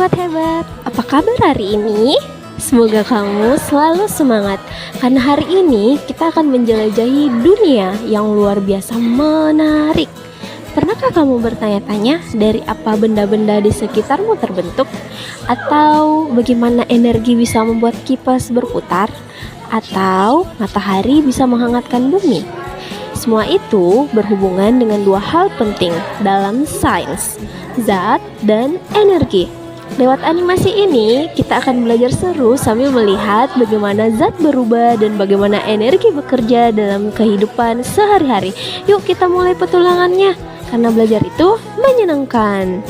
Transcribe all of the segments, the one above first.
sobat hebat, apa kabar hari ini? Semoga kamu selalu semangat, karena hari ini kita akan menjelajahi dunia yang luar biasa menarik. Pernahkah kamu bertanya-tanya dari apa benda-benda di sekitarmu terbentuk? Atau bagaimana energi bisa membuat kipas berputar? Atau matahari bisa menghangatkan bumi? Semua itu berhubungan dengan dua hal penting dalam sains, zat dan energi. Lewat animasi ini, kita akan belajar seru sambil melihat bagaimana zat berubah dan bagaimana energi bekerja dalam kehidupan sehari-hari. Yuk kita mulai petualangannya, karena belajar itu menyenangkan.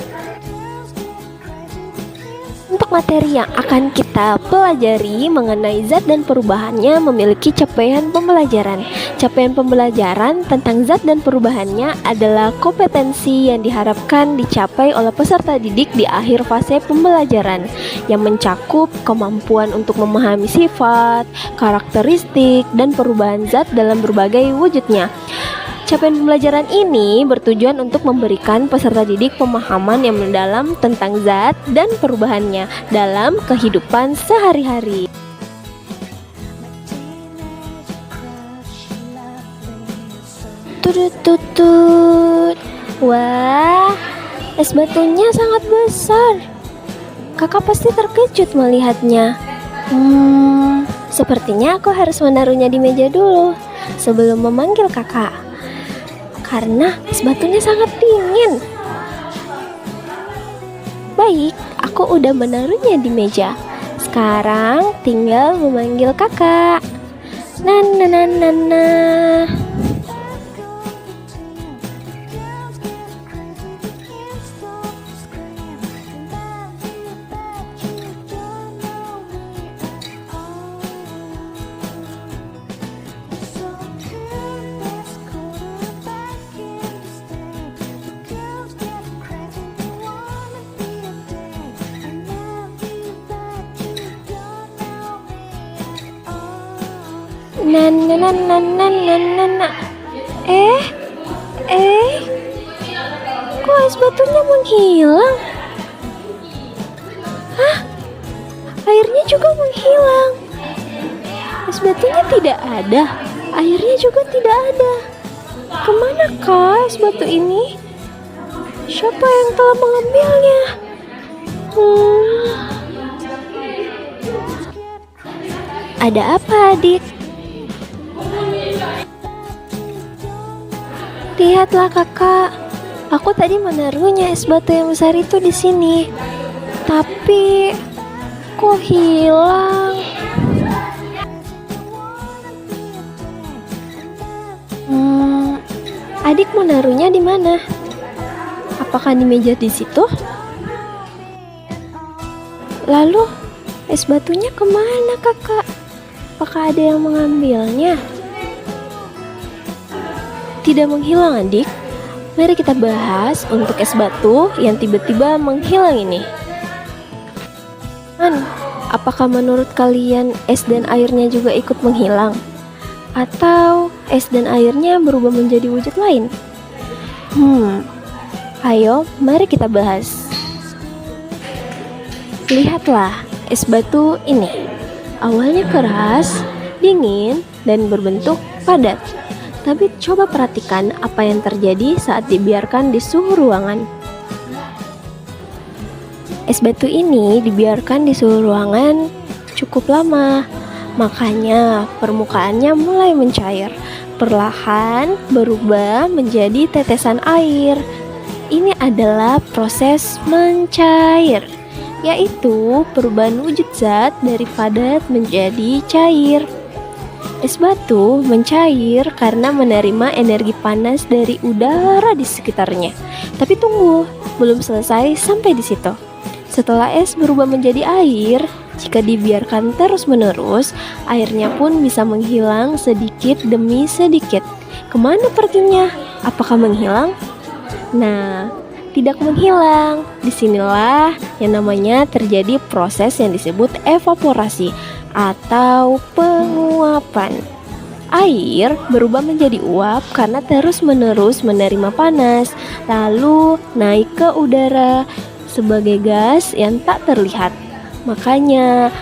Untuk materi yang akan kita pelajari mengenai zat dan perubahannya memiliki capaian pembelajaran. Capaian pembelajaran tentang zat dan perubahannya adalah kompetensi yang diharapkan dicapai oleh peserta didik di akhir fase pembelajaran, yang mencakup kemampuan untuk memahami sifat, karakteristik, dan perubahan zat dalam berbagai wujudnya. Capaian pembelajaran ini bertujuan untuk memberikan peserta didik pemahaman yang mendalam tentang zat dan perubahannya dalam kehidupan sehari-hari. Tutut. Wah, es batunya sangat besar. Kakak pasti terkejut melihatnya. Sepertinya aku harus menaruhnya di meja dulu sebelum memanggil kakak, karena es batunya sangat dingin. Baik, aku udah menaruhnya di meja. Sekarang tinggal memanggil kakak. Nana. Nana. Kok es batunya menghilang? Hah? Airnya juga menghilang. Es batunya tidak ada, airnya juga tidak ada. Kemanakah es batu ini? Siapa yang telah mengambilnya? Ada apa, adik? Lihatlah kakak, aku tadi menaruhnya es batu yang besar itu di sini, tapi kok hilang? Adik menaruhnya di mana? Apakah di meja di situ? Lalu es batunya kemana kakak? Apakah ada yang mengambilnya? Tidak menghilang adik. Mari kita bahas untuk es batu yang tiba-tiba menghilang ini. Apakah menurut kalian es dan airnya juga ikut menghilang? Atau es dan airnya berubah menjadi wujud lain? Ayo, mari kita bahas. Lihatlah es batu ini. Awalnya keras, dingin, dan berbentuk padat. Tapi coba perhatikan apa yang terjadi saat dibiarkan di suhu ruangan. Es batu ini dibiarkan di suhu ruangan cukup lama, makanya permukaannya mulai mencair, perlahan berubah menjadi tetesan air. Ini adalah proses mencair, yaitu perubahan wujud zat dari padat menjadi cair. Es batu mencair karena menerima energi panas dari udara di sekitarnya. Tapi tunggu, belum selesai sampai di situ. Setelah es berubah menjadi air, jika dibiarkan terus-menerus, airnya pun bisa menghilang sedikit demi sedikit. Kemana perginya? Apakah menghilang? Nah, tidak menghilang. Disinilah yang namanya terjadi proses yang disebut evaporasi atau penguapan. Air berubah menjadi uap karena terus-menerus menerima panas, lalu naik ke udara sebagai gas yang tak terlihat. Makanya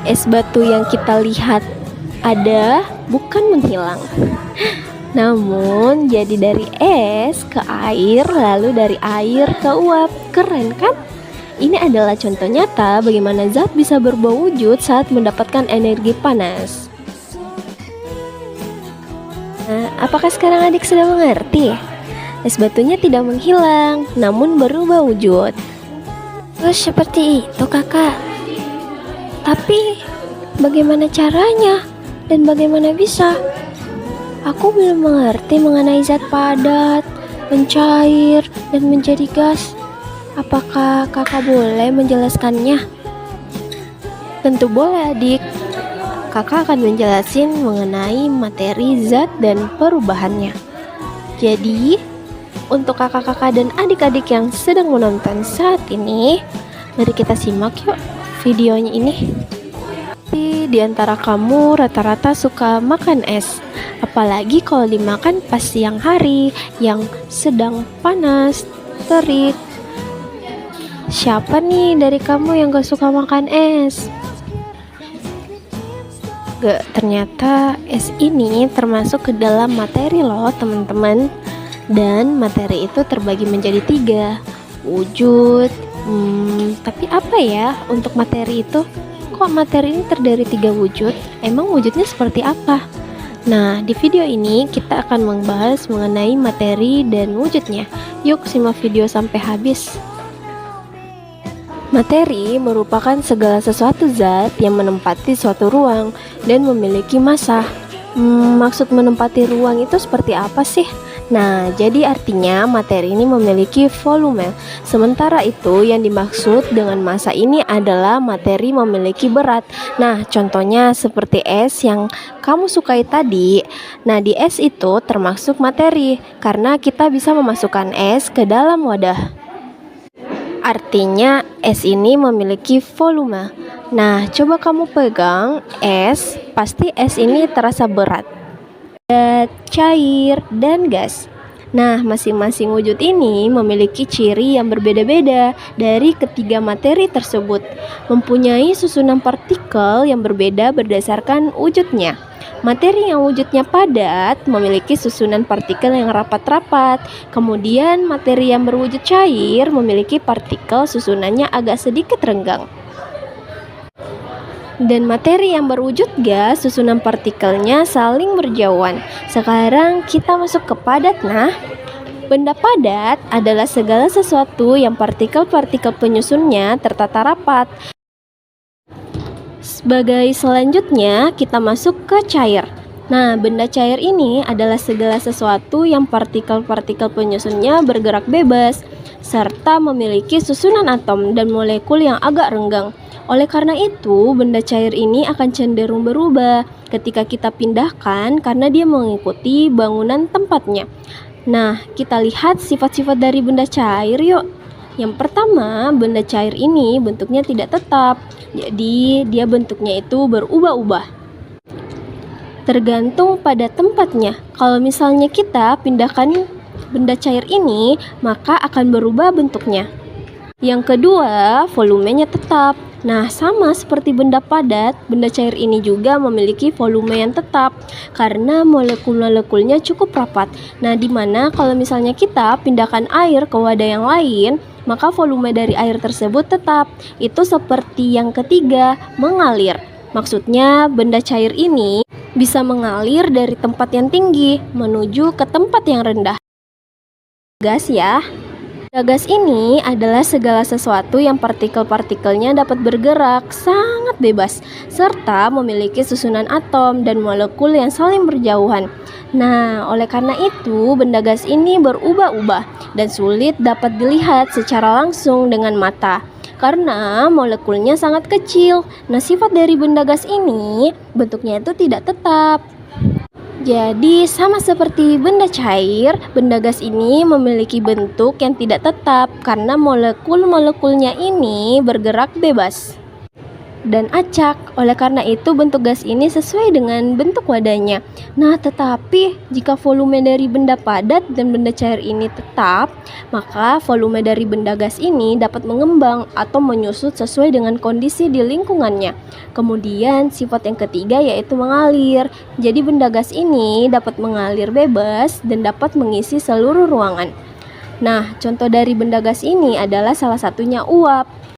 es batu yang kita lihat ada bukan menghilang, namun jadi dari es ke air, lalu dari air ke uap. Keren kan? Ini adalah contoh nyata bagaimana zat bisa berubah wujud saat mendapatkan energi panas. Nah, apakah sekarang adik sudah mengerti? Es batunya tidak menghilang, namun berubah wujud. Oh, seperti itu kakak. Tapi bagaimana caranya dan bagaimana bisa? Aku belum mengerti mengenai zat padat, mencair, dan menjadi gas. Apakah kakak boleh menjelaskannya? Tentu boleh adik. Kakak akan menjelaskan mengenai materi zat dan perubahannya. Jadi, untuk kakak-kakak dan adik-adik yang sedang menonton saat ini, mari kita simak yuk videonya ini. Di antara kamu rata-rata suka makan es, apalagi kalau dimakan pas siang hari yang sedang panas, terik. Siapa nih dari kamu yang gak suka makan es? Ternyata es ini termasuk ke dalam materi loh teman-teman. Dan materi itu terbagi menjadi 3 wujud. Tapi apa ya untuk materi itu? Kok materi ini terdiri 3 wujud? Emang wujudnya seperti apa? Nah, di video ini kita akan membahas mengenai materi dan wujudnya. Yuk simak video sampai habis. Materi merupakan segala sesuatu zat yang menempati suatu ruang dan memiliki massa. Maksud menempati ruang itu seperti apa sih? Nah, jadi artinya materi ini memiliki volume. Sementara itu yang dimaksud dengan massa ini adalah materi memiliki berat. Nah, contohnya seperti es yang kamu sukai tadi. Nah, di es itu termasuk materi karena kita bisa memasukkan es ke dalam wadah. Artinya es ini memiliki volume. Nah, coba kamu pegang es, pasti es ini terasa berat, cair, dan gas. Nah, masing-masing wujud ini memiliki ciri yang berbeda-beda dari ketiga materi tersebut, mempunyai susunan partikel yang berbeda berdasarkan wujudnya. Materi yang wujudnya padat memiliki susunan partikel yang rapat-rapat, kemudian materi yang berwujud cair memiliki partikel susunannya agak sedikit renggang. Dan materi yang berwujud gas, susunan partikelnya saling berjauhan. Sekarang kita masuk ke padat. Nah, benda padat adalah segala sesuatu yang partikel-partikel penyusunnya tertata rapat. Sebagai selanjutnya, kita masuk ke cair. Nah, benda cair ini adalah segala sesuatu yang partikel-partikel penyusunnya bergerak bebas, serta memiliki susunan atom dan molekul yang agak renggang. Oleh karena itu, benda cair ini akan cenderung berubah ketika kita pindahkan karena dia mengikuti bangunan tempatnya. Nah, kita lihat sifat-sifat dari benda cair yuk. Yang pertama, benda cair ini bentuknya tidak tetap. Jadi, dia bentuknya itu berubah-ubah. Tergantung pada tempatnya. Kalau misalnya kita pindahkan benda cair ini, maka akan berubah bentuknya. Yang kedua, volumenya tetap. Nah, sama seperti benda padat, benda cair ini juga memiliki volume yang tetap karena molekul-molekulnya cukup rapat. Nah, dimana kalau misalnya kita pindahkan air ke wadah yang lain, maka volume dari air tersebut tetap. Itu seperti yang ketiga, mengalir. Maksudnya, benda cair ini bisa mengalir dari tempat yang tinggi menuju ke tempat yang rendah. Gas ya. Gas ini adalah segala sesuatu yang partikel-partikelnya dapat bergerak sangat bebas, serta memiliki susunan atom dan molekul yang saling berjauhan. Nah, oleh karena itu, benda gas ini berubah-ubah dan sulit dapat dilihat secara langsung dengan mata, karena molekulnya sangat kecil. Nah, sifat dari benda gas ini, bentuknya itu tidak tetap. Jadi sama seperti benda cair, benda gas ini memiliki bentuk yang tidak tetap karena molekul-molekulnya ini bergerak bebas. dan acak. Oleh karena itu bentuk gas ini sesuai dengan bentuk wadahnya. Nah, tetapi jika volume dari benda padat dan benda cair ini tetap, maka volume dari benda gas ini dapat mengembang atau menyusut sesuai dengan kondisi di lingkungannya. Kemudian sifat yang ketiga yaitu mengalir. Jadi benda gas ini dapat mengalir bebas dan dapat mengisi seluruh ruangan. Nah, contoh dari benda gas ini adalah salah satunya uap.